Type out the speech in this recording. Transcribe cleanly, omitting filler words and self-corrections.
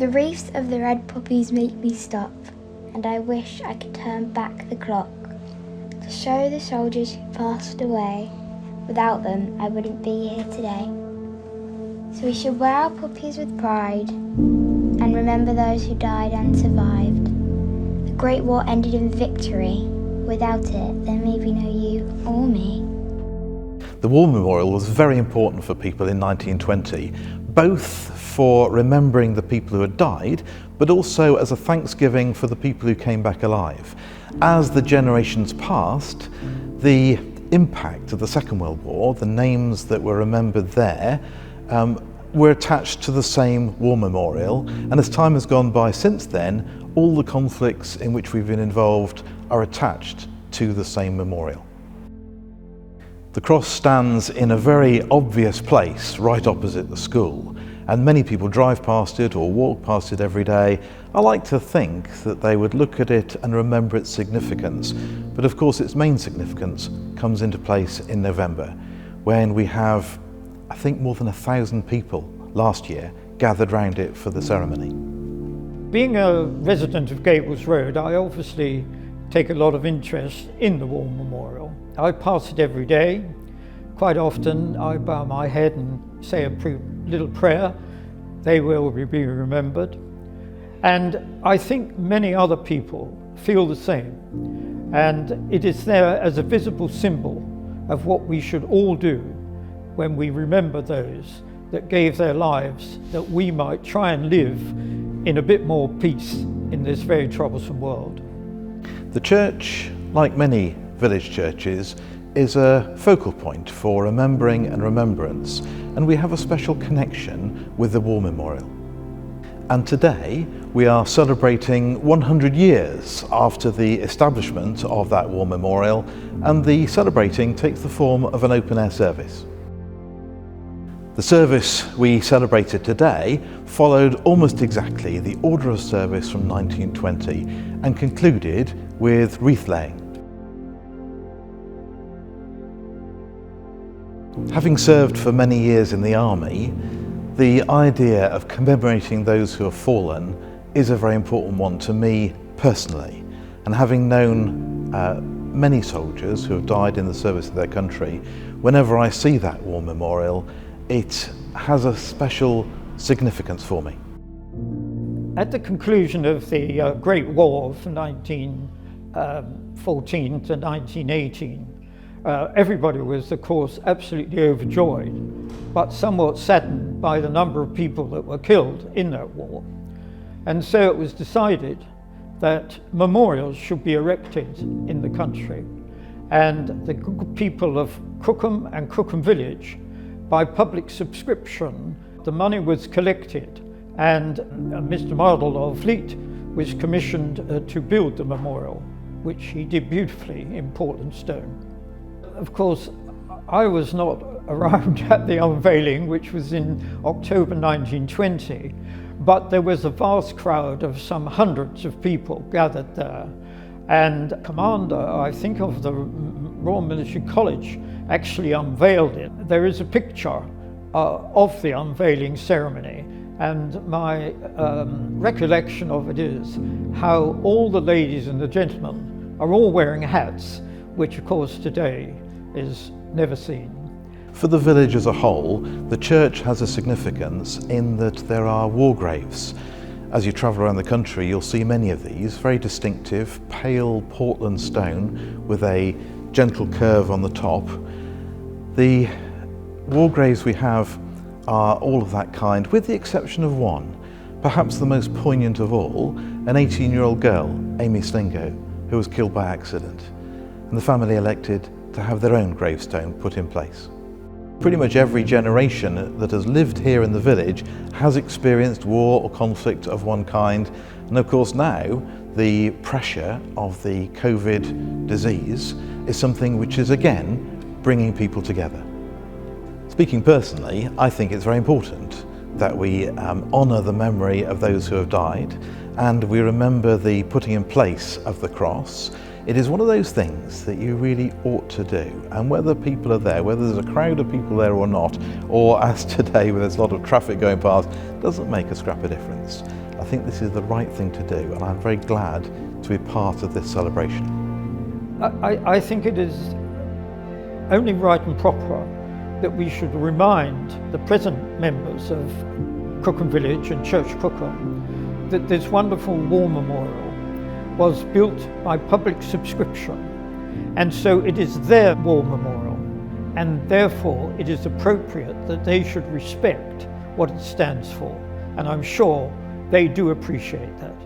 The wreaths of the red poppies make me stop, and I wish I could turn back the clock to show the soldiers who passed away. Without them, I wouldn't be here today. So we should wear our poppies with pride and remember those who died and survived. The Great War ended in victory. Without it, there may be no you or me. The War Memorial was very important for people in 1920, both for remembering the people who had died, but also as a thanksgiving for the people who came back alive. As the generations passed, the impact of the Second World War, the names that were remembered there, were attached to the same war memorial, and as time has gone by since then, all the conflicts in which we've been involved are attached to the same memorial. The cross stands in a very obvious place right opposite the school, and many people drive past it or walk past it every day. I like to think that they would look at it and remember its significance, but of course its main significance comes into place in November, when we have, I think, more than 1,000 people last year gathered round it for the ceremony. Being a resident of Gables Road, I obviously take a lot of interest in the War Memorial. I pass it every day. Quite often I bow my head and say a little prayer. They will be remembered. And I think many other people feel the same. And it is there as a visible symbol of what we should all do when we remember those that gave their lives that we might try and live in a bit more peace in this very troublesome world. The church, like many village churches, is a focal point for remembering and remembrance, and we have a special connection with the War Memorial. And today we are celebrating 100 years after the establishment of that War Memorial, and the celebrating takes the form of an open-air service. The service we celebrated today followed almost exactly the order of service from 1920 and concluded with wreath laying. Having served for many years in the army, the idea of commemorating those who have fallen is a very important one to me personally. And having known many soldiers who have died in the service of their country, whenever I see that war memorial, it has a special significance for me. At the conclusion of the Great War from 1914 to 1918, everybody was, of course, absolutely overjoyed, but somewhat saddened by the number of people that were killed in that war. And so it was decided that memorials should be erected in the country. And the people of Crookham and Crookham Village, by public subscription, the money was collected, and Mr. Mardle of Fleet was commissioned to build the memorial, which he did beautifully in Portland stone. Of course, I was not around at the unveiling, which was in October 1920, but there was a vast crowd of some hundreds of people gathered there. And Commander, I think, of the Royal Military College actually unveiled it. There is a picture of the unveiling ceremony, and my recollection of it is how all the ladies and the gentlemen are all wearing hats, which of course today is never seen. For the village as a whole, the church has a significance in that there are war graves. As you travel around the country, you'll see many of these, very distinctive, pale Portland stone with a gentle curve on the top. The war graves we have are all of that kind, with the exception of one, perhaps the most poignant of all, an 18-year-old girl, Amy Slingo, who was killed by accident, and the family elected to have their own gravestone put in place. Pretty much every generation that has lived here in the village has experienced war or conflict of one kind, and of course now the pressure of the COVID disease is something which is again bringing people together. Speaking personally, I think it's very important that we honour the memory of those who have died, and we remember the putting in place of the cross. It is one of those things that you really ought to do, and whether people are there, whether there's a crowd of people there or not, or as today where there's a lot of traffic going past, doesn't make a scrap of difference. think this is the right thing to do, and I'm very glad to be part of this celebration. I think it is only right and proper that we should remind the present members of Crookham Village and Church Crookham that this wonderful war memorial was built by public subscription, and so it is their war memorial, and therefore it is appropriate that they should respect what it stands for, and I'm sure they do appreciate that.